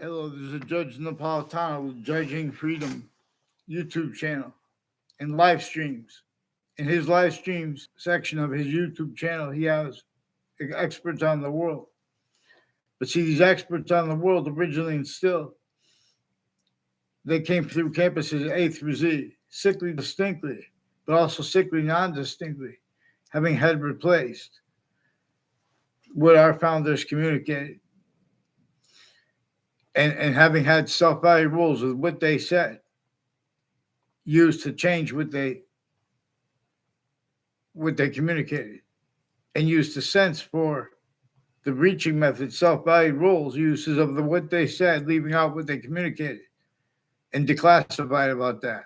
Hello, there's a Judge Napolitano with Judging Freedom YouTube channel and live streams. In his live streams section of his YouTube channel, he has experts on the world. But see, these experts on the world originally and still, they came through campuses A through Z, sickly distinctly, but also sickly non distinctly, having had replaced what our founders communicated and having had self value rules with what they said used to change what they communicated and used to sense for the reaching method, self-value rules, uses of the what they said, leaving out what they communicated, and declassified about that,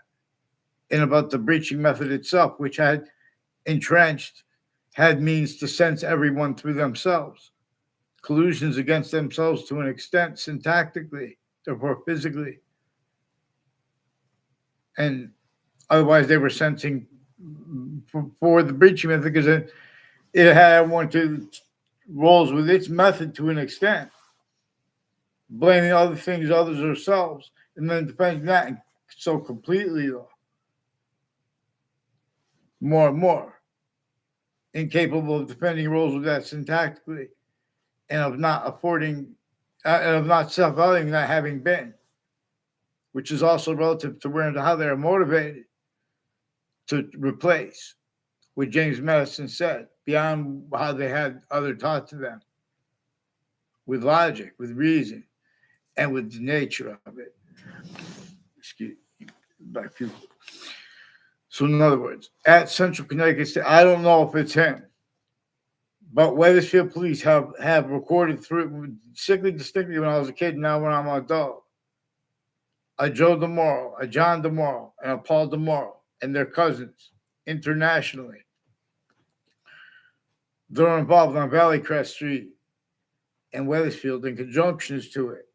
and about the breaching method itself, which had entrenched, had means to sense everyone through themselves, collusions against themselves to an extent, syntactically, therefore physically, and otherwise they were sensing for the breaching method because it had one to rolls with its method to an extent, blaming other things, others, ourselves, and then defending that so completely, though, more and more incapable of defending roles with that syntactically and of not affording, and of not self-valuing that having been, which is also relative to where and how they are motivated to replace what James Madison said, beyond how they had other taught to them, with logic, with reason, and with the nature of it. Excuse me, back to. So, in other words, at Central Connecticut State, I don't know if it's him, but Wethersfield Police have recorded through sickly distinctly when I was a kid, now when I'm an adult, a Joe DiMauro, a John DiMauro, and a Paul DiMauro, and their cousins internationally. They're involved on Valley Crest Street and Wethersfield in conjunctions to it,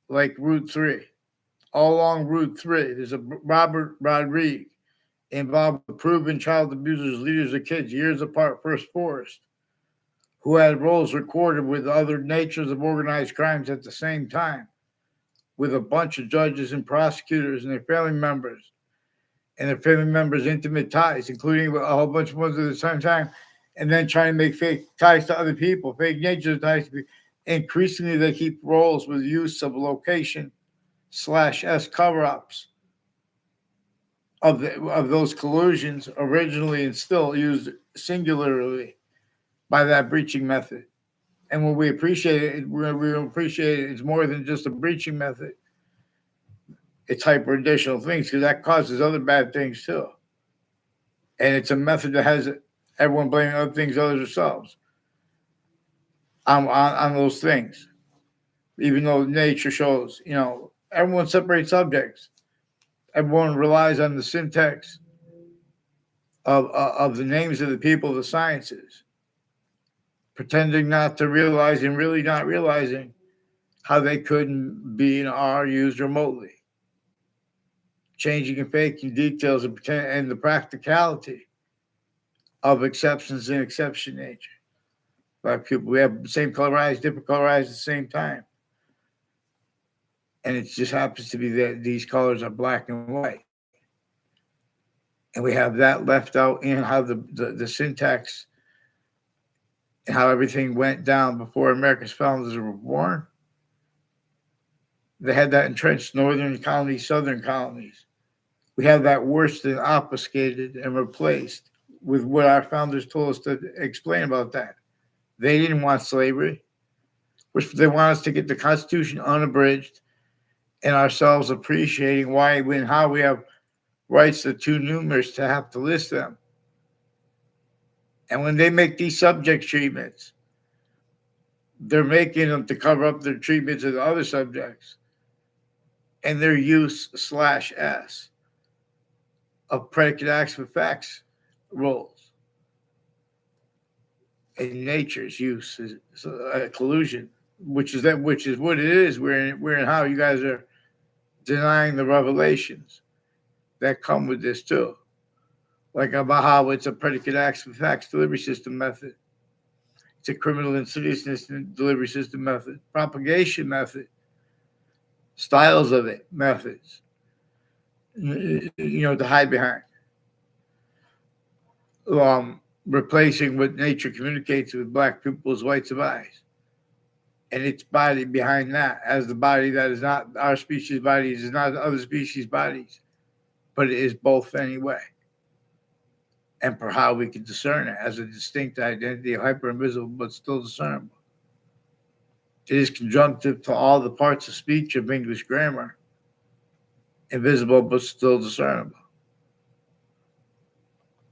like Route 3. All along Route 3, there's a Robert Rodriguez involved with proven child abusers, leaders of kids, years apart, First Forest, who had roles recorded with other natures of organized crimes at the same time, with a bunch of judges and prosecutors and their family members, and their family members' intimate ties, including a whole bunch of ones at the same time, and then trying to make fake ties to other people, fake nature ties to people. Increasingly, they keep roles with use of location/S cover-ups of those collusions, originally and still used singularly by that breaching method. And when we appreciate it, we appreciate it. It's more than just a breaching method. It's hyper additional things because that causes other bad things too. And it's a method that has everyone blaming other things, others themselves on those things. Even though nature shows, everyone separates subjects. Everyone relies on the syntax of the names of the people, the sciences, pretending not to realize and really not realizing how they couldn't be and are used remotely, changing and faking details and the practicality of exceptions and exception nature. By people, we have the same color eyes, different color eyes at the same time. And it just happens to be that these colors are black and white. And we have that left out in how the syntax and how everything went down before America's founders were born. They had that entrenched northern colonies, southern colonies. We have that worse than obfuscated and replaced with what our founders told us to explain about that. They didn't want slavery, which they want us to get the Constitution unabridged and ourselves appreciating why, when, how we have rights that are too numerous to have to list them. And when they make these subject treatments, they're making them to cover up their treatments of the other subjects and their use/s of predicate acts with facts roles. And nature's use is a collusion, which is what it is. We're in how you guys are denying the revelations that come with this too, like about how it's a predicate acts with facts delivery system method. It's a criminal insidiousness delivery system method, propagation method, styles of it, methods, to hide behind. Replacing what nature communicates with black pupils, whites of eyes. And its body behind that as the body that is not our species' bodies, is not other species' bodies, but it is both anyway. And for how we can discern it as a distinct identity, hyper invisible but still discernible. It is conjunctive to all the parts of speech of English grammar, invisible but still discernible.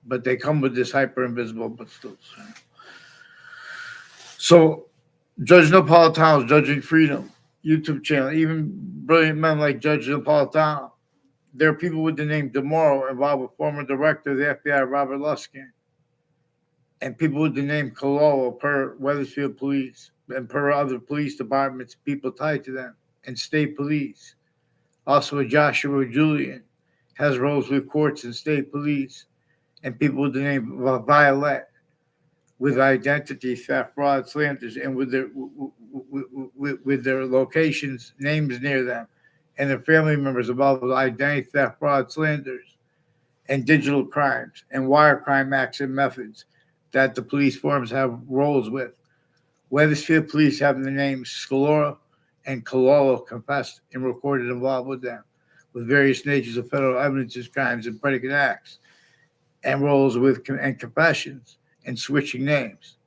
But they come with this hyper invisible but still discernible. So, Judge Napolitano's Judging Freedom YouTube channel, even brilliant men like Judge Napolitano, there are people with the name DiMauro involved with former director of the FBI, Robert Luskin, and people with the name Scalora per Wethersfield Police and per other police departments, people tied to them, and state police. Also, Joshua Julian has roles with courts and state police, and people with the name Violet, with identity theft, fraud, slanders, and with their locations, names near them, and their family members involved with identity theft, fraud, slanders, and digital crimes, and wire crime acts and methods that the police forms have roles with. Wethersfield Police have the names Scalora and Scalora confessed and recorded involved with them, with various natures of federal evidences, crimes, and predicate acts, and roles with and confessions, and switching names.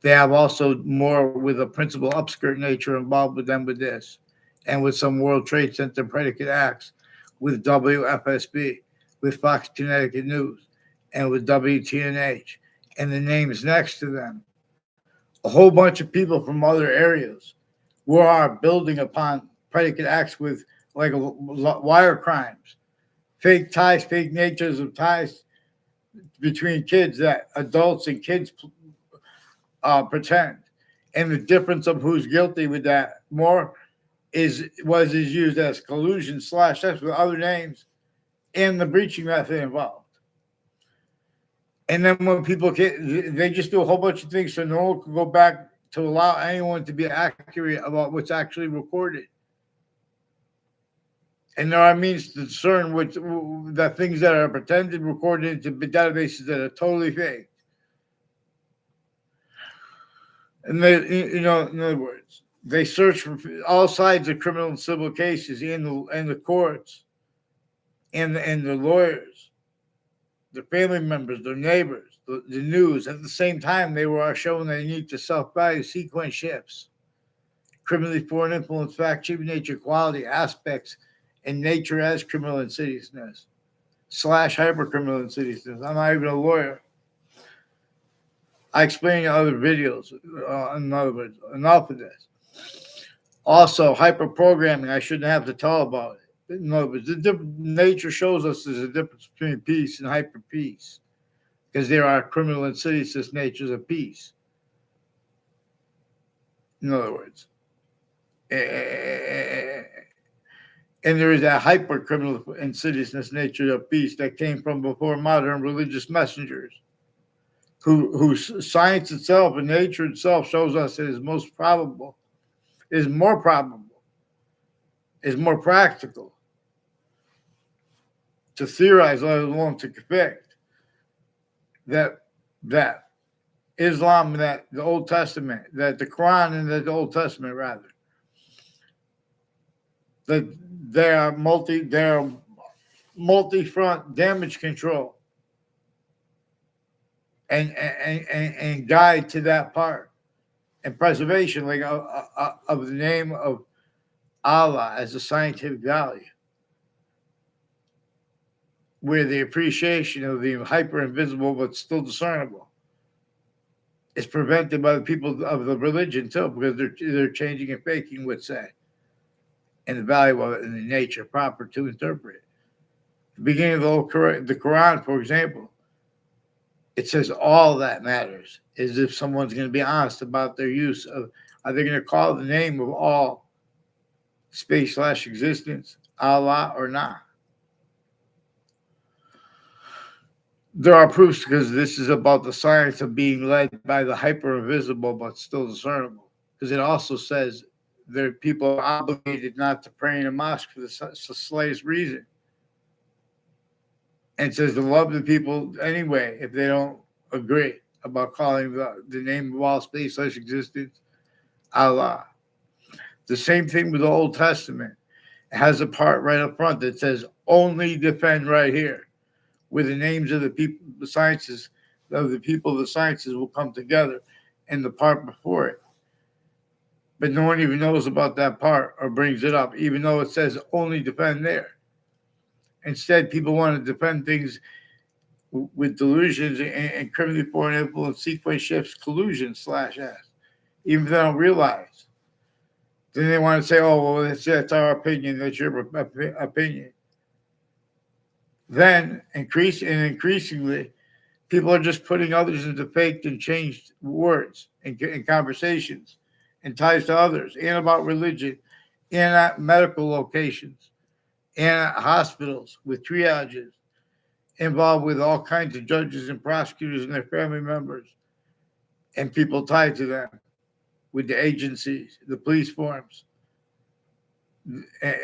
They have also more with a principal upskirt nature involved with them with this, and with some World Trade Center predicate acts, with WFSB, with Fox Connecticut News, and with WTNH, and the names next to them. A whole bunch of people from other areas who are building upon predicate acts with like wire crimes, fake ties, fake natures of ties between kids that adults and kids pretend. And the difference of who's guilty with that more is used as collusion / sex with other names and the breaching method involved. And then when people they just do a whole bunch of things so no one can go back to allow anyone to be accurate about what's actually recorded. And there are means to discern the things that are pretended recorded into databases that are totally fake. And in other words, they search for all sides of criminal and civil cases in the courts, and the lawyers, their family members, their neighbors, the news. At the same time, they were showing they need to self-value sequence shifts, criminally foreign influence, fact, cheap nature, quality, aspects, and nature as criminal insidiousness / hyper-criminal insidiousness. I'm not even a lawyer. I explain in other videos. In other words, enough of this. Also, hyper-programming, I shouldn't have to tell about it. In other words, nature shows us there's a difference between peace and hyper-peace, because there are criminal insidious natures of peace. In other words, and there is a hyper-criminal insidiousness nature of peace that came from before modern religious messengers, whose science itself and nature itself shows us it is most probable, is more probable, is more practical to theorize, let alone to convict, that Islam, that the Old Testament, that the Quran and that the Old Testament rather, that they are multi-front damage control and guide to that part and preservation, like of the name of Allah as a scientific value, where the appreciation of the hyper invisible but still discernible is prevented by the people of the religion too, because they're changing and faking what's said, and the value of it and the nature proper to interpret it. The beginning of the Quran, for example, it says all that matters is if someone's going to be honest about their use of, are they going to call the name of all space / existence Allah or not? There are proofs, because this is about the science of being led by the hyper invisible but still discernible, because it also says the people are obligated not to pray in a mosque for the slightest reason. And says to love the people anyway if they don't agree about calling the name of all space/existence Allah. The same thing with the Old Testament. It has a part right up front that says only defend right here, where the names of the people, the sciences, of the people of the sciences will come together in the part before it. But no one even knows about that part or brings it up, even though it says only defend there. Instead, people want to defend things with delusions and criminally foreign influence, sequence shifts, collusion /s, even if they don't realize. Then they want to say, oh, well, that's our opinion, that's your opinion. Then, increasingly, people are just putting others into faked and changed words and conversations and ties to others, and about religion, and at medical locations, and at hospitals with triages, involved with all kinds of judges and prosecutors and their family members and people tied to them, with the agencies, the police forms,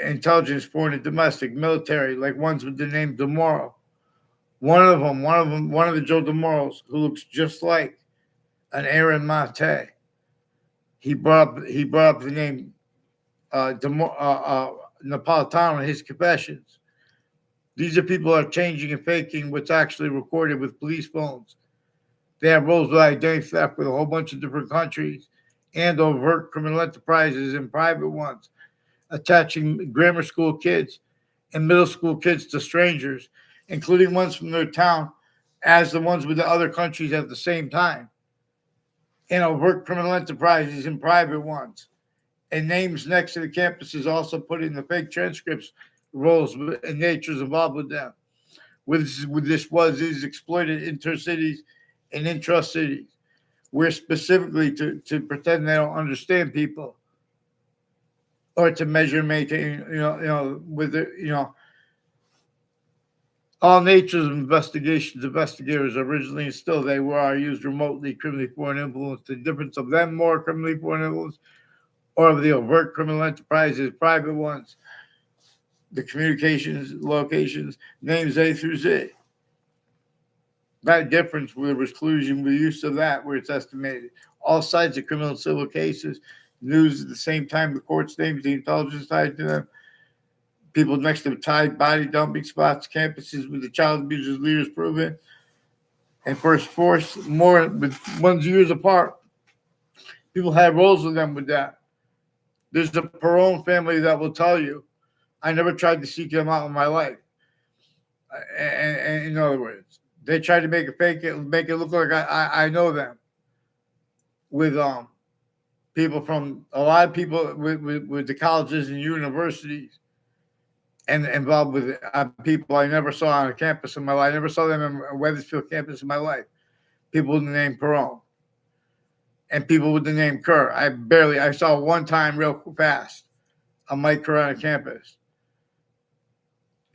intelligence, foreign and domestic, military, like ones with the name DiMauro. One of the Joe DiMauros, who looks just like an Aaron Mate. He brought up the name Napolitano in his confessions. These are people that are changing and faking what's actually recorded with police phones. They have roles with identity theft with a whole bunch of different countries and overt criminal enterprises and private ones, attaching grammar school kids and middle school kids to strangers, including ones from their town, as the ones with the other countries at the same time, and overt criminal enterprises and private ones. And names next to the campuses also put in the fake transcripts, roles and natures involved with them. Is exploited intercities and intra-cities, where specifically to pretend they don't understand people, or to measure and maintain, with the, all natures of investigations. Investigators originally and still they are used remotely criminally foreign influence. The difference of them more criminally foreign influence, or of the overt criminal enterprises, private ones, the communications locations, names A through Z. That difference with exclusion, with use of that, where it's estimated. All sides of criminal and civil cases, news at the same time, the court's names, the intelligence tied to them, people next to the tied body dumping spots, campuses with the child abusers leaders proven, and first force, more with ones years apart. People have roles with them with that. There's a Perone family that will tell you, I never tried to seek them out in my life. And in other words, they tried to make it look like I know them. With people from a lot of people with the colleges and universities, and involved with people I never saw on a campus in my life. I never saw them on a Wethersfield campus in my life. People with the name Perone. And people with the name Kerr. I saw one time real fast a Mike Kerr on a campus.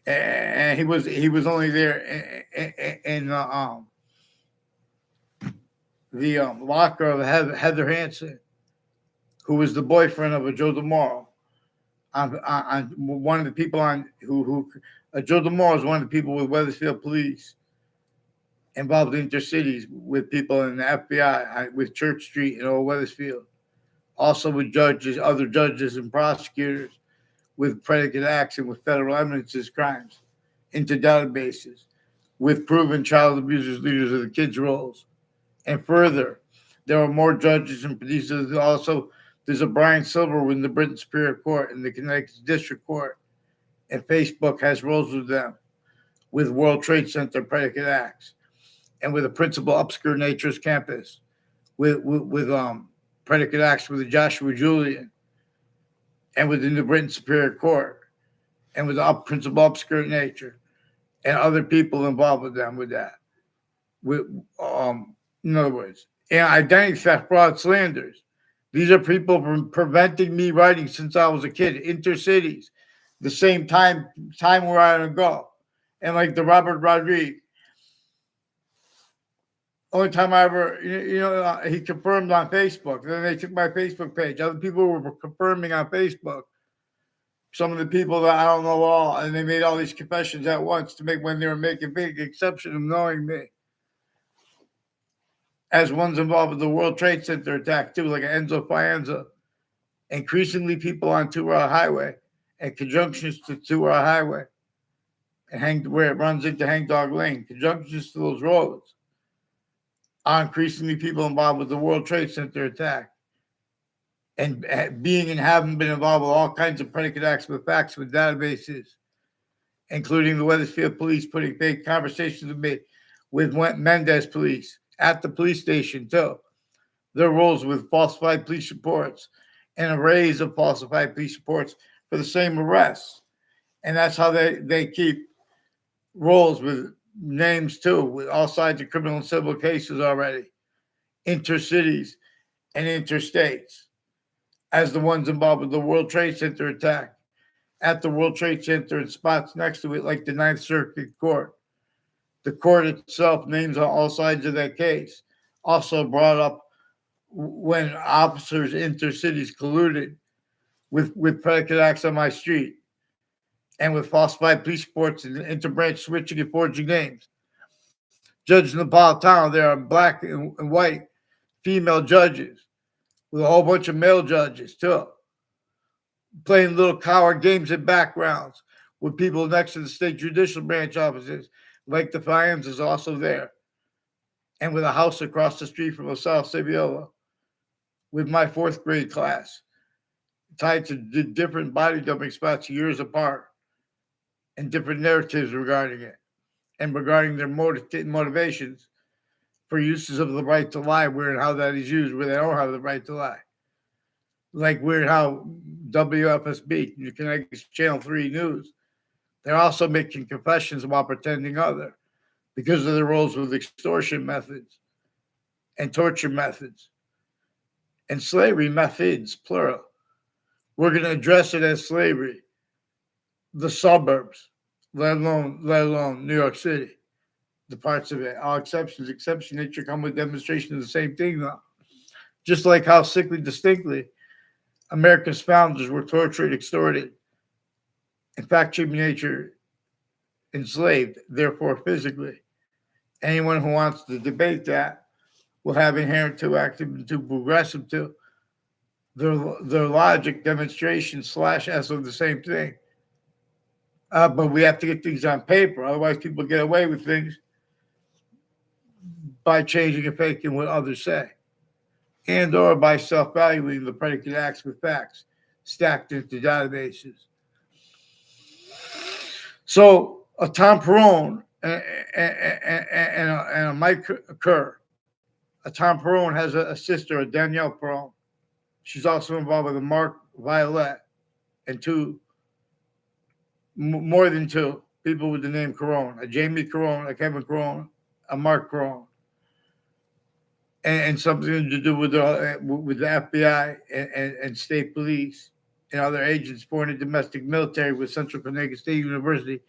And he was only there in the locker of Heather Hansen, who was the boyfriend of a Joe DiMauro. On one of the people who Joe DiMauro is one of the people with Wethersfield Police, involved in intercities with people in the FBI, with Church Street and Old Wethersfield, also with other judges and prosecutors, with predicate acts and with federal evidences crimes into databases, with proven child abusers, leaders of the kids' roles. And further, there are more judges and producers. Also, there's a Brian Silver in the Britain Superior Court and the Connecticut District Court, and Facebook has roles with them, with World Trade Center predicate acts, and with a principal Upskirt Natures campus, with predicate acts with the Joshua Julian, and within the Britain Superior Court, and with the principal Upskirt Nature, and other people involved with them with that. In other words, and identity theft, fraud, slanders. These are people from preventing me writing since I was a kid, intercities, the same time where I go. And like the Robert Rodriguez, Only time I ever, he confirmed on Facebook. Then they took my Facebook page. Other people were confirming on Facebook. Some of the people that I don't know all, and they made all these confessions at once to make when they were making big exception of knowing me. As ones involved with the World Trade Center attack too, like Enzo Fianza. Increasingly, people on 2-hour highway and conjunctions to 2-hour highway and where it runs into Hangdog Lane, conjunctions to those roads are increasingly people involved with the World Trade Center attack and being and having been involved with all kinds of predicate acts with facts with databases, including the Wethersfield Police putting fake conversations with Mendez police at the police station too. Their roles with falsified police reports and arrays of falsified police reports for the same arrests. And that's how they keep rolls with names too, with all sides of criminal and civil cases already, intercities and interstates, as the ones involved with the World Trade Center attack at the World Trade Center and spots next to it, like the Ninth Circuit Court. The court itself names on all sides of that case. Also brought up when officers intercities colluded with predicate acts on my street and with falsified police reports and interbranch switching and forging names. Judge Napolitano, there are black and white female judges with a whole bunch of male judges too, playing little coward games in backgrounds with people next to the state judicial branch offices, like the Fians is also there, and with a house across the street from LaSalle Saviola, with my 4th grade class, tied to different body dumping spots years apart, and different narratives regarding it, and regarding their motivations for uses of the right to lie, where and how that is used, where they don't have the right to lie. Like weird how WFSB, Connecticut's Channel 3 News, they're also making confessions while pretending other because of their roles with extortion methods and torture methods and slavery methods, plural. We're going to address it as slavery, the suburbs, let alone New York City, the parts of it. All exceptions nature come with demonstration of the same thing, though. Just like how sickly distinctly America's founders were tortured, extorted, in fact, human nature enslaved, therefore physically. Anyone who wants to debate that will have inherent too active and too progressive to their logic demonstration / as of the same thing. But we have to get things on paper. Otherwise, people get away with things by changing and faking what others say, and or by self-valuing the predicate acts with facts stacked into databases. So a Tom Perone and a Mike Kerr. A Tom Perone has a sister, a Danielle Perone. She's also involved with a Mark Violet and more than 2 people with the name Carone, a Jamie Carone, a Kevin Carone, a Mark Carone, and something to do with the FBI and state police and other agents foreign and domestic military with Central Connecticut State University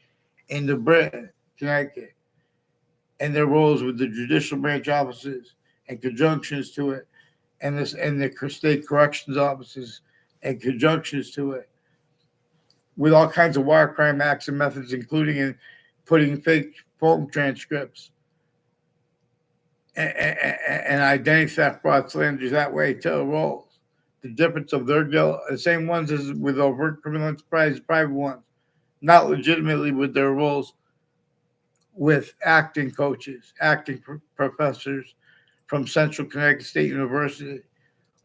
in New Britain, Connecticut, and their roles with the judicial branch offices and conjunctions to it, and the state corrections offices and conjunctions to it, with all kinds of wire crime acts and methods, including in putting fake phone transcripts and identity theft fraud slanders that way to roles. The difference of their guilt, the same ones as with overt criminal enterprise, private ones, not legitimately with their roles with acting coaches, acting professors from Central Connecticut State University,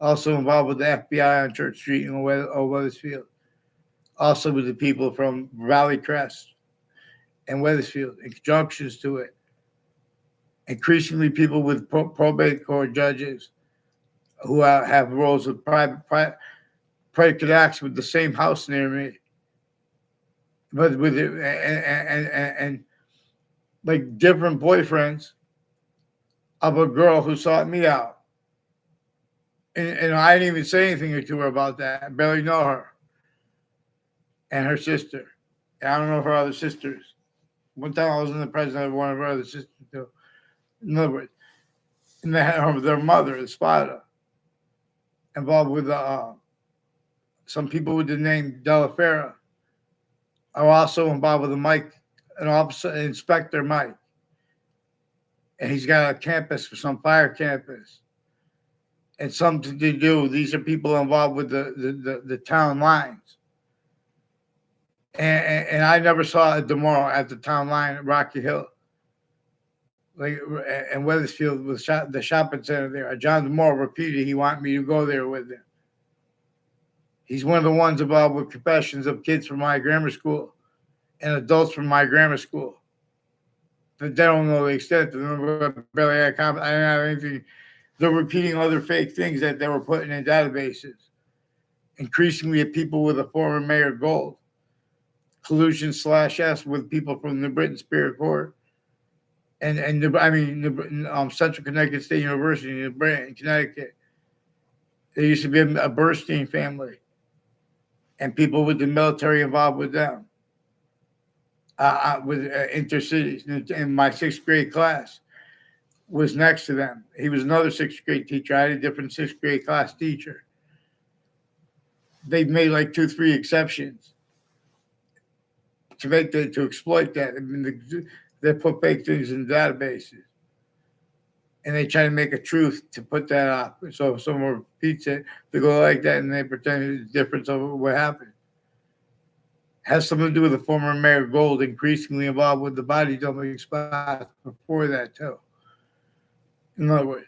also involved with the FBI on Church Street in Wethersfield, also with the people from Valley Crest and Wethersfield in conjunctions to it. Increasingly, people with probate court judges who have roles with predicate acts with the same house near me, but with it, and like different boyfriends of a girl who sought me out. And I didn't even say anything to her about that. I barely know her. And her sister. And I don't know her other sisters. One time I was in the presence of one of her other sisters too. In other words, and their mother, Espada, involved with some people with the name Della Fera are also involved with an officer, Inspector Mike, and he's got a campus for some fire campus and something to do. These are people involved with the town lines. And I never saw a DiMauro at the town line at Rocky Hill, like in Wethersfield, with the shopping center there. John DiMauro repeated he wanted me to go there with him. He's one of the ones involved with confessions of kids from my grammar school and adults from my grammar school. But they don't know the extent of them. Barely I didn't have anything. They're repeating other fake things that they were putting in databases. Increasingly, people with a former mayor Gold. Collusion /S with people from the Britain Superior Court and Central Connecticut State University in Britain, Connecticut. There used to be a Bernstein family and people with the military involved with them, with intercities. In my sixth grade class was next to them. He was another sixth grade teacher. I had a different sixth grade class teacher. They made like 2-3 exceptions to exploit that. I mean, they put fake things in databases, and they try to make a truth to put that up. So if someone repeats it, they go like that, and they pretend it's different of what happened. Has something to do with the former Mayor Gold increasingly involved with the body dumping spots before that too. In other words,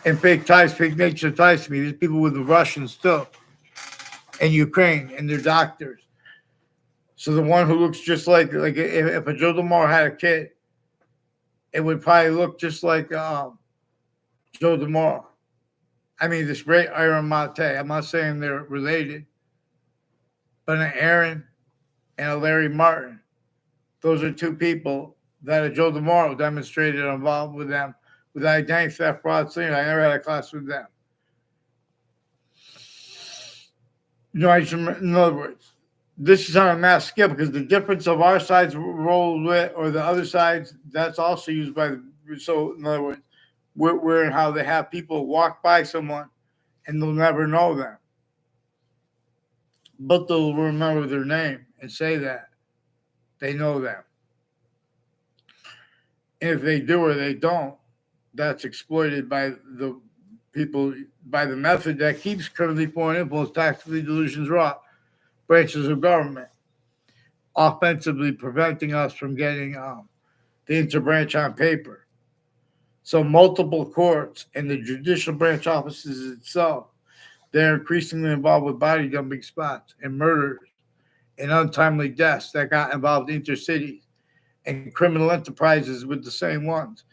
and fake ties, fake nature ties to me. There's people with the Russians too, and Ukraine, and their doctors. So the one who looks just like if a Joe DiMauro had a kid, it would probably look just like Joe DiMauro. I mean, this great Aaron Mate. I'm not saying they're related, but an Aaron and a Larry Martin, those are two people that a Joe DiMauro demonstrated involved with them with identity theft, fraud, slander. I never had a class with them. In other words, this is on a mass scale because the difference of our side's role with or the other side's, that's also used by so in other words, we're in how they have people walk by someone and they'll never know them. But they'll remember their name and say that they know them. And if they do or they don't, that's exploited by the people, by the method that keeps criminally foreign influence, tactically delusions wrought branches of government, offensively preventing us from getting the interbranch on paper. So multiple courts and the judicial branch offices itself, they're increasingly involved with body dumping spots and murders and untimely deaths that got involved intercities and criminal enterprises with the same ones.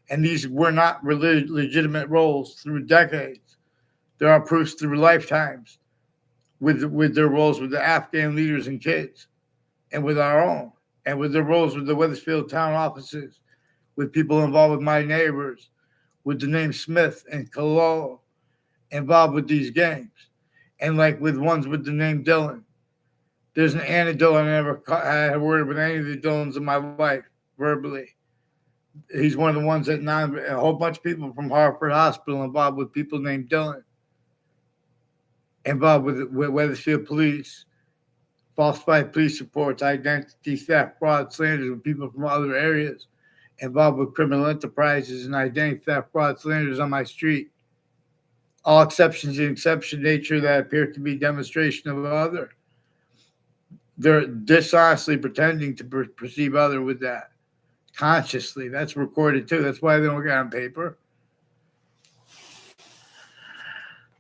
And these were not legitimate roles through decades. There are proofs through lifetimes with their roles with the Afghan leaders and kids, and with our own, and with their roles with the Wethersfield town offices, with people involved with my neighbors, with the name Smith and Scalora involved with these gangs, and like with ones with the name Dylan. There's an Anna Dillon. I never had a word with any of the Dillons in my life verbally. He's one of the ones that a whole bunch of people from Hartford Hospital involved with people named Dylan. Involved with Wethersfield Police, falsified police reports, identity theft, fraud, slanders with people from other areas, involved with criminal enterprises and identity theft, fraud, slanders on my street. All exceptions in exception nature that appear to be demonstration of other. They're dishonestly pretending to perceive other with that. Consciously. That's recorded too. That's why they don't get on paper.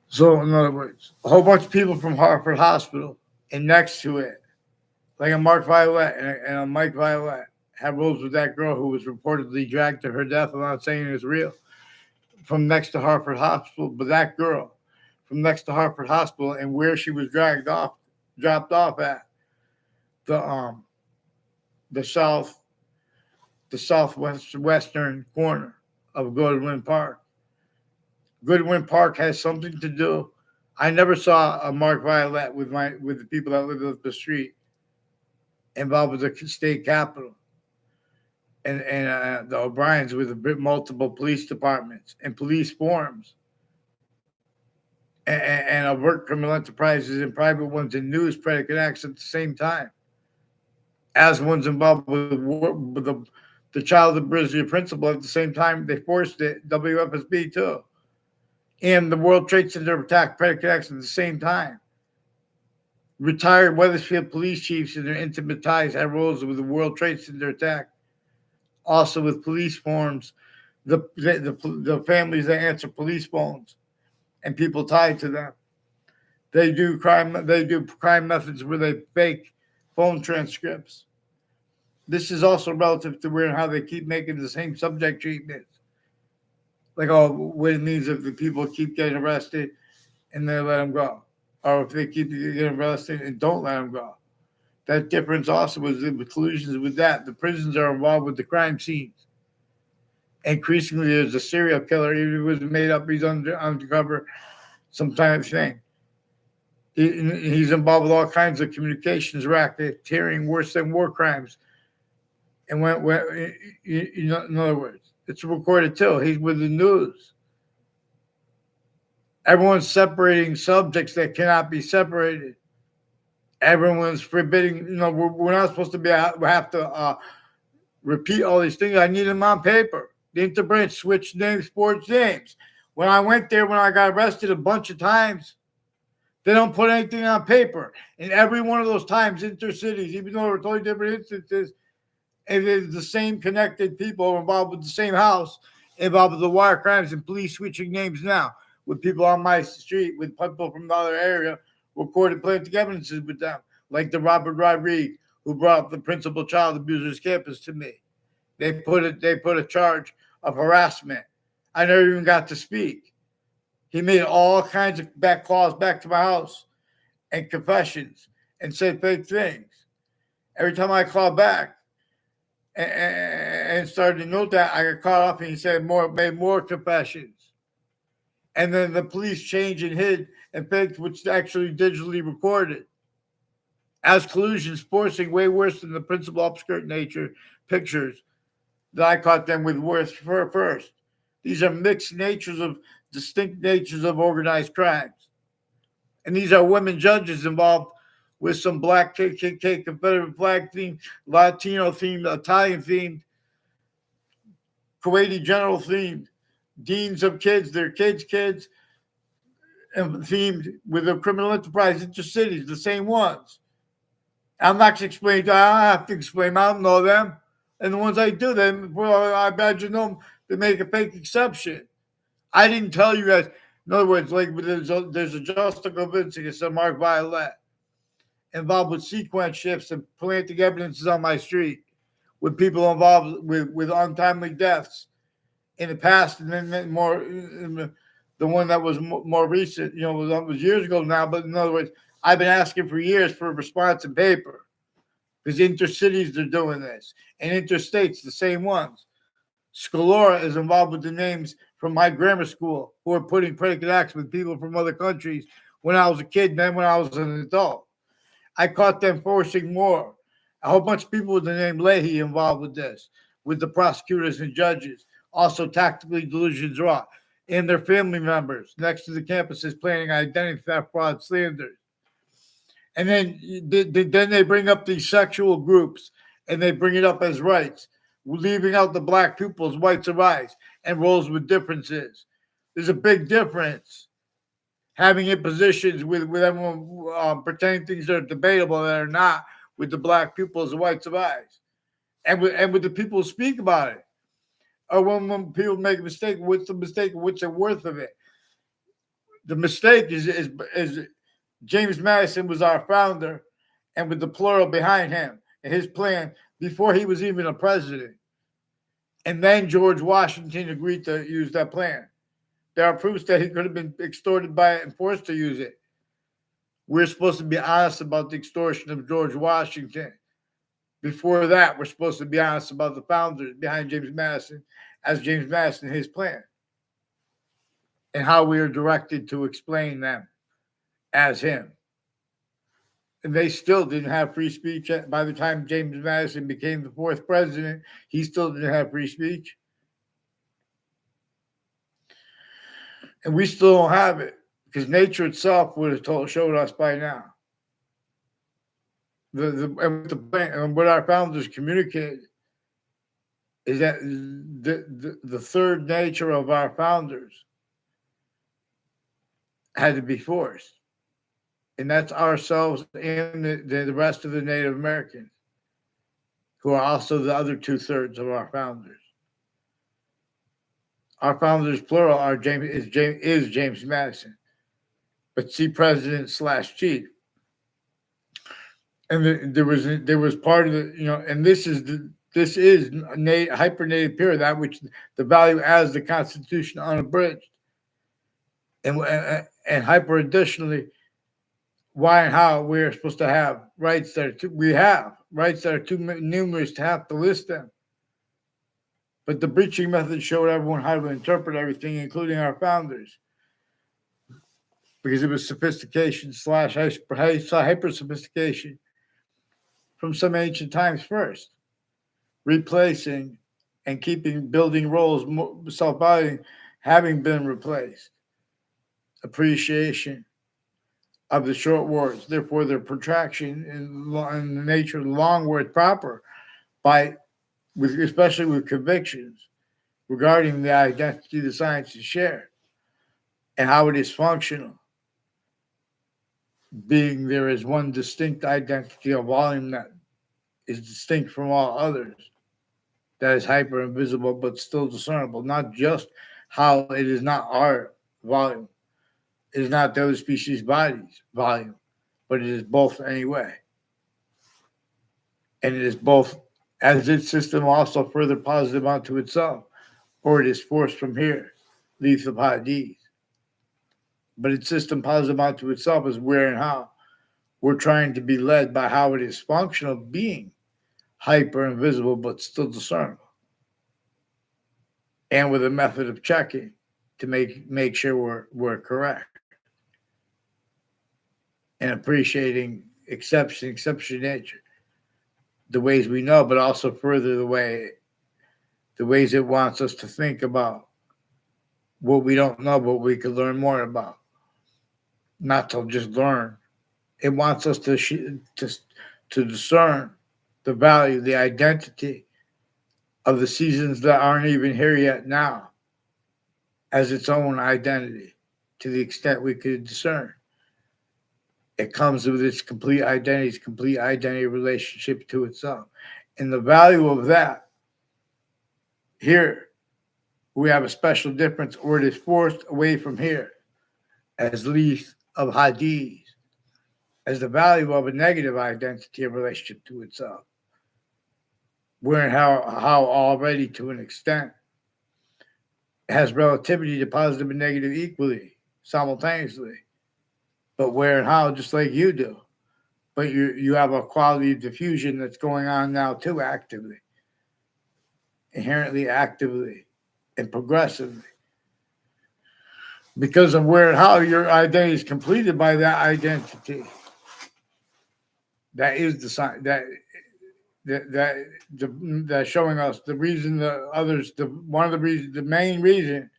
So, in other words, a whole bunch of people from Hartford Hospital and next to it, like a Mark Violet and a Mike Violet, have roles with that girl who was reportedly dragged to her death. I'm not saying it's real. From next to Hartford Hospital, but that girl from next to Hartford Hospital and where she was dropped off at the southwestern corner of Goodwin Park. Goodwin Park has something to do. I never saw a Mark Violet with the people that live up the street involved with the state capitol. and the O'Briens with multiple police departments and police forums, and overt criminal enterprises and private ones and news predicate acts at the same time, as ones involved with the child of Brazil principal at the same time. They forced it, WFSB too, and the World Trade Center attack predicate acts at the same time. Retired Wethersfield police chiefs and their intimate ties had roles with the World Trade Center attack, also with police forms, the families that answer police phones, and people tied to them. They do crime methods where they fake phone transcripts. This is also relative to where and how they keep making the same subject treatments. Like, what it means if the people keep getting arrested and they let them go, or if they keep getting arrested and don't let them go. That difference also was the collusions with that. The prisons are involved with the crime scenes. Increasingly, there's a serial killer. Even if it was made up, he's undercover, some kind of thing. He's involved with all kinds of communications racketeering, worse than war crimes. And in other words, it's recorded too. He's with the news. Everyone's separating subjects that cannot be separated. Everyone's forbidding. We're not supposed to we have to repeat all these things. I need them on paper. The interbranch switched names, sports names. When I went there, when I got arrested a bunch of times, they don't put anything on paper. And every one of those times, intercities, even though there were totally different instances, it is the same connected people involved with the same house, involved with the wire crimes and police switching names now, with people on my street, with people from the other area, recorded planting evidences with them, like the Robert Rodriguez, who brought up the principal child abusers campus to me. They put a charge of harassment. I never even got to speak. He made all kinds of back calls back to my house and confessions and said fake things. Every time I called back and started to note that, I got caught up and he said made more confessions. And then the police changed and hid and faked, which actually digitally recorded. As collusions, forcing way worse than the principal upskirt nature pictures that I caught them with worse first. These are mixed natures of distinct natures of organized crimes. And these are women judges involved with some black KKK, Confederate flag themed, Latino themed, Italian themed, Kuwaiti general themed, deans of kids, their kids, and themed with a criminal enterprise intercities, the same ones. I'm not going to explain. I don't have to explain. I don't know them. And the ones I do, I imagine them, they make a fake exception. I didn't tell you guys. In other words, like there's a Justin Govinsky, it's a Mark Violet, involved with sequence shifts and planting evidences on my street, with people involved with untimely deaths in the past, and then more the one that was more recent, was years ago now. But in other words, I've been asking for years for a response in paper, because intercities are doing this, and interstates the same ones. Scalora is involved with the names from my grammar school who are putting predicate acts with people from other countries when I was a kid, and then when I was an adult. I caught them forcing more. A whole bunch of people with the name Leahy involved with this, with the prosecutors and judges. Also tactically delusions wrought. And their family members next to the campuses planning identity theft, fraud, slanders. And then they bring up these sexual groups, and they bring it up as rights, leaving out the black pupils, whites of eyes, and roles with differences. There's a big difference having impositions with everyone pretending things that are debatable that are not, with the black pupils and whites of eyes, and with the people who speak about it. Or when people make a mistake, what's the mistake? What's the worth of it? The mistake is James Madison was our founder, and with the plural behind him and his plan before he was even a president. And then George Washington agreed to use that plan. There are proofs that he could have been extorted by it and forced to use it. We're supposed to be honest about the extortion of George Washington. Before that, we're supposed to be honest about the founders behind James Madison, as James Madison, his plan, and how we are directed to explain them as him. And they still didn't have free speech. By the time James Madison became the fourth president, he still didn't have free speech. And we still don't have it because nature itself would have showed us by now. And what our founders communicated is that the third nature of our founders had to be forced. And that's ourselves and the rest of the Native Americans, who are also the other 2/3 of our founders. Our founders, plural, is James Madison, but see president/chief. And there was part of the, and this is hyper native period, that which the value as the Constitution unabridged, and hyper additionally, why and how we are supposed to have rights that are too numerous to have to list them. But the breaching method showed everyone how to interpret everything, including our founders, because it was sophistication / hyper sophistication from some ancient times first, replacing and building roles, self-valuing, having been replaced. Appreciation of the short words, therefore their protraction in the nature of the long word proper, especially with convictions regarding the identity the sciences share and how it is functional, being there is one distinct identity of volume that is distinct from all others, that is hyper invisible but still discernible, not just how it is not our volume, it is not the other species' body's volume, but it is both anyway. And it is both as its system also further positive onto itself, or it is forced from here, leaves of Hadith. But its system positive onto itself is where and how we're trying to be led by how it is functional, being hyper invisible but still discernible, and with a method of checking to make sure we're correct, and appreciating exception nature, the ways we know, but also further the ways it wants us to think about what we don't know, but we could learn more about. Not to just learn. It wants us to discern the value, the identity of the seasons that aren't even here yet now as its own identity, to the extent we could discern. It comes with its complete identity relationship to itself. And the value of that, here, we have a special difference, or it is forced away from here as least of Hadith, as the value of a negative identity of relationship to itself. Where and how already to an extent it has relativity to positive and negative equally, simultaneously. But where and how, just like you do. But you have a quality of diffusion that's going on now too, actively, inherently actively and progressively. Because of where and how your identity is completed by that identity. That is the sign that's showing us the reason the others, the main reason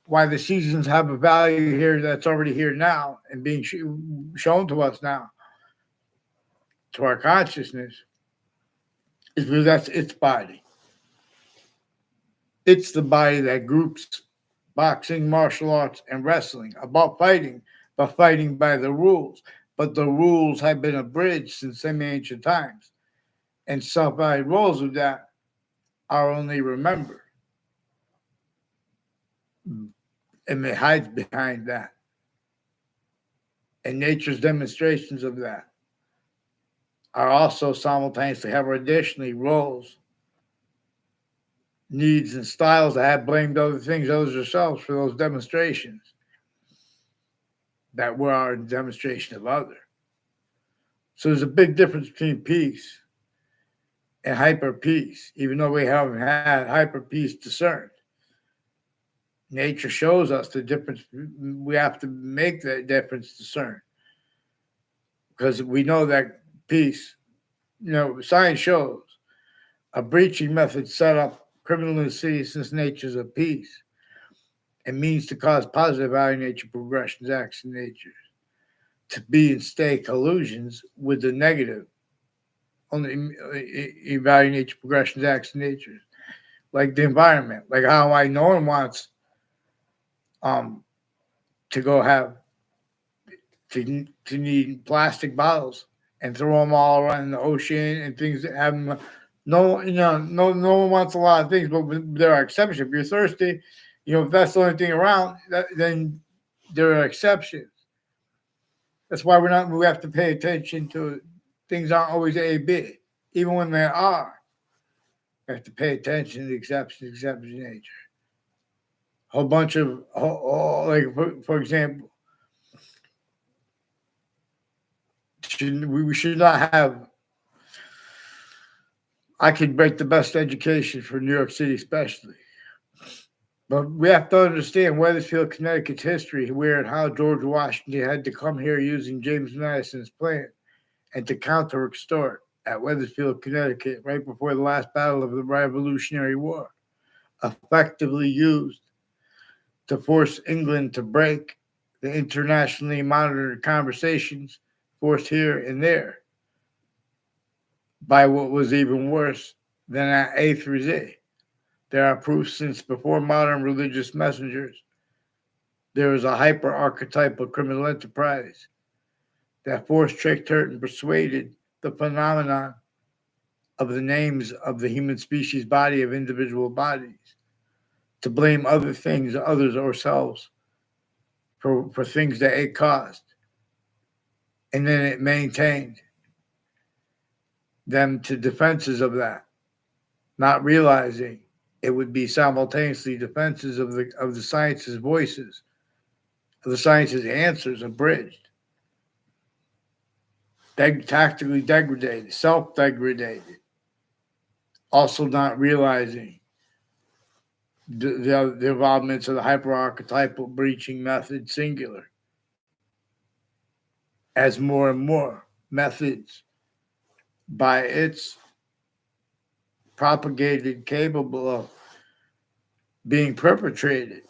why the seasons have a value here that's already here now and being shown to us now, to our consciousness, is because that's its body. It's the body that groups boxing, martial arts, and wrestling about fighting, but fighting by the rules. But the rules have been abridged since semi-ancient times, and self-valued roles of that are only remembered. And it hides behind that. And nature's demonstrations of that are also simultaneously have additionally roles, needs, and styles that have blamed other things, others themselves, for those demonstrations that were our demonstration of other. So there's a big difference between peace and hyper peace, even though we haven't had hyper peace discerned. Nature shows us the difference. We have to make that difference discerned. because we know that peace, science shows a breaching method set up criminal insidious natures of peace and means to cause positive value nature progressions, acts, and natures to be and stay collusions with the negative, only evaluate nature progressions, acts, and natures, like the environment, like how no one wants to go have to need plastic bottles and throw them all around the ocean and things that have them. No one wants a lot of things, but there are exceptions. If you're thirsty, if that's the only thing around, then there are exceptions. That's why we have to pay attention to things aren't always A, B. Even when they are, we have to pay attention to the exception nature. A whole bunch of, like, for example, we should not have, I could break the best education for New York City especially. But we have to understand Wethersfield, Connecticut's history, where and how George Washington had to come here using James Madison's plan and to counter-extort at Wethersfield, Connecticut, right before the last battle of the Revolutionary War, effectively used to force England to break the internationally monitored conversations forced here and there by what was even worse than at A through Z. There are proofs since before modern religious messengers, there was a hyper-archetypal criminal enterprise that forced, tricked, hurt, and persuaded the phenomenon of the names of the human species body of individual bodies to blame other things, others, or selves for things that it caused. And then it maintained them to defenses of that, not realizing it would be simultaneously defenses of the science's voices, of the science's answers abridged, tactically degraded, self-degraded, also not realizing the involvements of the hyperarchetypal breaching method singular as more and more methods by its propagated capable of being perpetrated.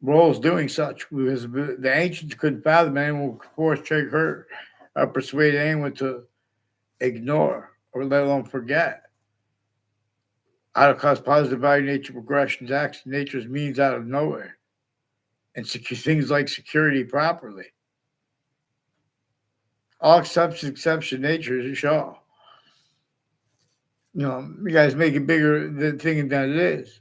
Roles doing such because the ancients couldn't fathom anyone would force, trick, hurt, or persuade anyone to ignore or let alone forget. How to cause positive value nature progressions, acts, nature's means out of nowhere, and things like security properly. All exception nature is a show. You guys make it bigger than thinking that it is.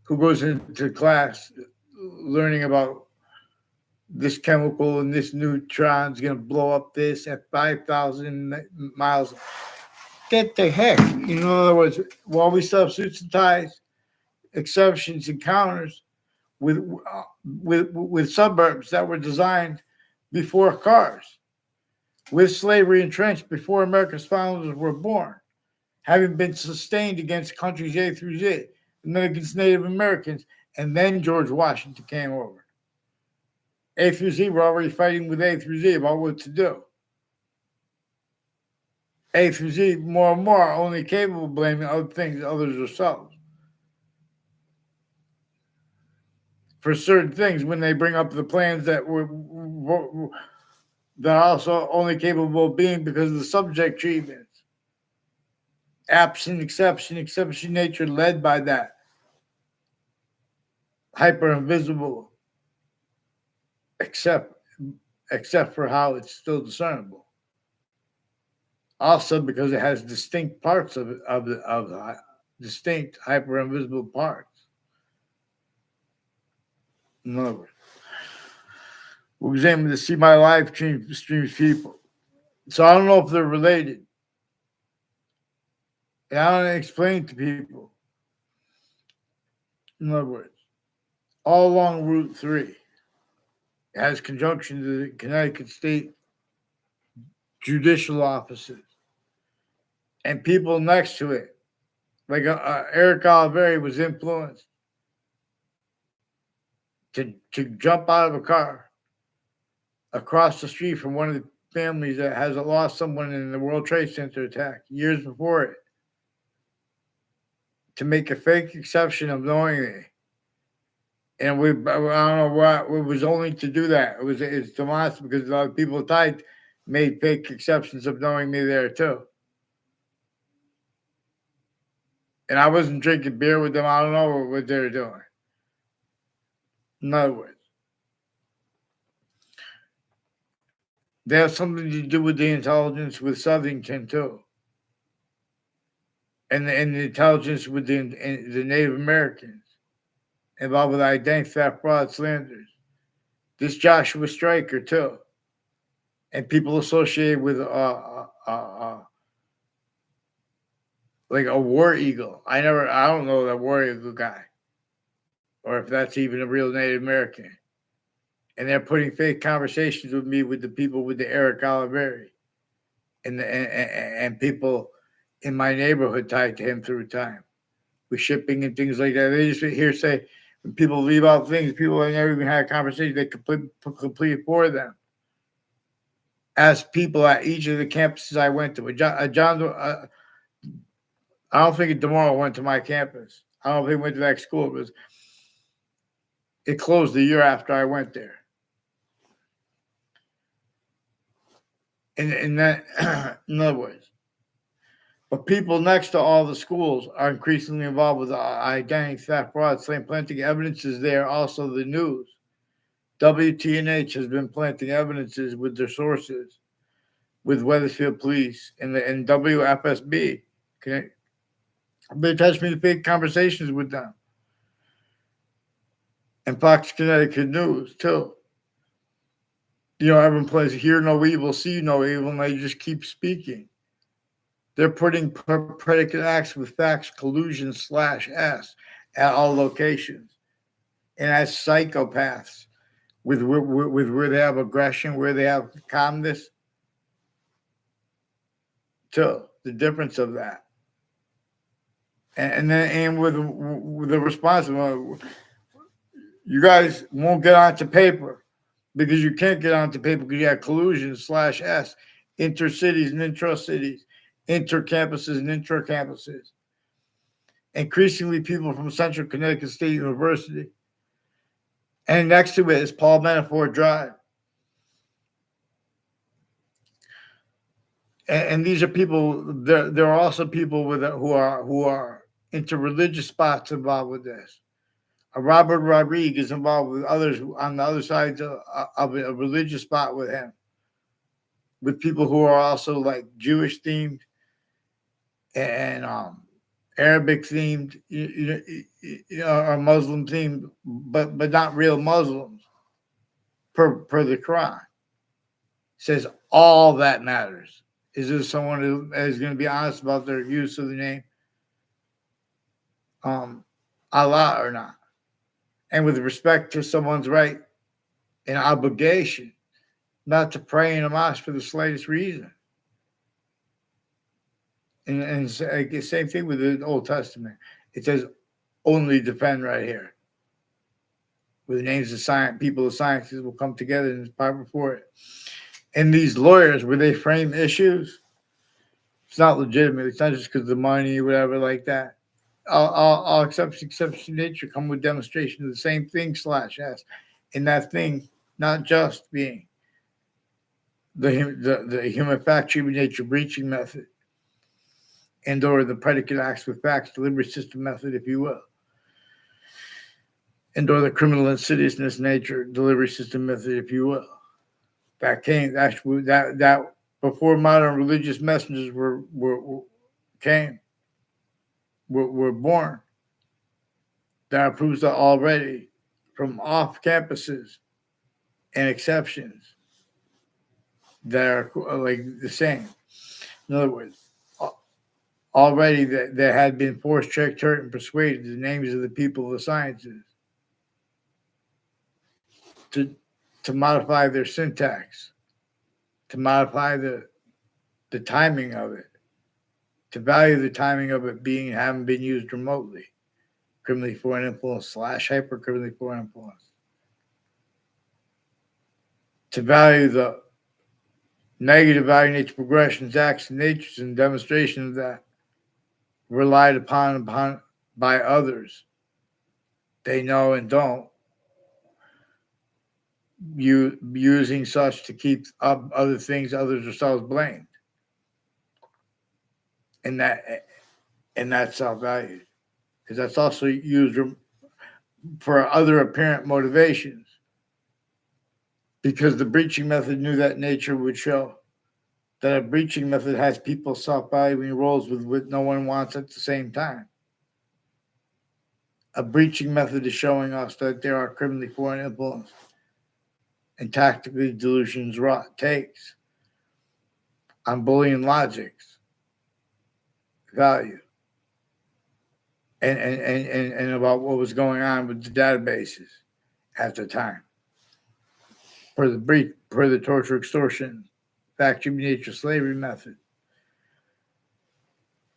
Who goes into class learning about this chemical and this neutron is going to blow up this at 5,000 miles? Get the heck. In other words, while we substitutize exceptions and counters with suburbs that were designed before cars, with slavery entrenched before America's founders were born, having been sustained against countries A through Z, and then against Native Americans, and then George Washington came over. A through Z were already fighting with A through Z about what to do. A through Z, more and more, are only capable of blaming other things, others, themselves for certain things when they bring up the plans that were that are also only capable of being because of the subject treatments. Absent exception nature led by that hyper invisible, except for how it's still discernible. Also because it has distinct parts of the distinct hyper invisible parts. In other words, we'll examine to see my live streams people. So I don't know if they're related. And I don't explain to people. In other words, all along Route 3, it has conjunction to the Connecticut State judicial offices and people next to it. Like Eric Oliveri was influenced to jump out of a car across the street from one of the families that has lost someone in the World Trade Center attack years before it, to make a fake exception of knowingly. And I don't know what it was only to do that. It's demonstrable because a lot of people died, made fake exceptions of knowing me there too. And I wasn't drinking beer with them. I don't know what they were doing. In other words, they have something to do with the intelligence with Southington too, and the intelligence with the Native Americans involved with identity theft, fraud, slanders. This Joshua Stryker too, and people associated with like a war eagle. I don't know that war eagle guy, or if that's even a real Native American. And they're putting fake conversations with me with the people with the Eric Oliveri, and people in my neighborhood tied to him through time, with shipping and things like that. They just hear say when people leave out things, people that never even had a conversation, they complete for them. As people at each of the campuses I went to, I don't think DiMauro went to my campus. I don't think he went to that school. It closed the year after I went there. In other words, but people next to all the schools are increasingly involved with identity theft, fraud, planting evidences there. Also, the news, WTNH has been planting evidences with their sources, with Wethersfield Police and WFSB. They touched me to fake conversations with them, and Fox Connecticut News too. Everyone plays hear no evil, see no evil, and they just keep speaking. They're putting predicate acts with facts, collusion /S at all locations. And as psychopaths with where they have aggression, where they have calmness, too. The difference of that. And with the response, you guys won't get onto paper. Because you can't get onto paper because you have collusion /S, intercities and intra-cities, intercampuses and intra-campuses. Increasingly, people from Central Connecticut State University. And next to it is Paul Manafort Drive. And these are people, there are also people who are into religious spots involved with this. Robert Rodriguez is involved with others on the other side of a religious spot with him, with people who are also like Jewish themed and Arabic themed, or Muslim themed, but not real Muslims per the Quran. Says all that matters. Is there someone who is going to be honest about their use of the name Allah or not? And with respect to someone's right and obligation not to pray in a mosque for the slightest reason. And the same thing with the Old Testament. It says only defend right here. Where the names of people of sciences will come together and fight before it. And these lawyers, where they frame issues, it's not legitimate. It's not just because of the money or whatever like that. All exception nature come with demonstration of the same thing /S. And that thing not just being the human fact human nature breaching method and or the predicate acts with facts delivery system method, if you will, and or the criminal insidiousness nature delivery system method, if you will. That before modern religious messengers were born. That proves that already from off campuses and exceptions that are like the same. In other words, already there had been forced, tricked, hurt, and persuaded the names of the people of the sciences to modify their syntax, to modify the timing of it, to value the timing of it having been used remotely. Criminally foreign influence /hyper criminally foreign influence. to value the negative value nature progressions, acts, and natures, and demonstration of that relied upon by others. They know and don't. Using such to keep up other things others themselves blamed. And that's self-value. Because that's also used for other apparent motivations. Because the breaching method knew that nature would show that a breaching method has people self-valuing roles with what no one wants at the same time. A breaching method is showing us that there are criminally foreign influence and tactically delusions takes on Boolean logics value and about what was going on with the databases at the time. Per the torture, extortion, factory nature, slavery method,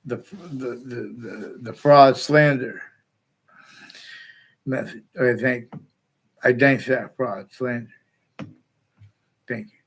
the fraud, slander method. I think that fraud, slander. Thank you.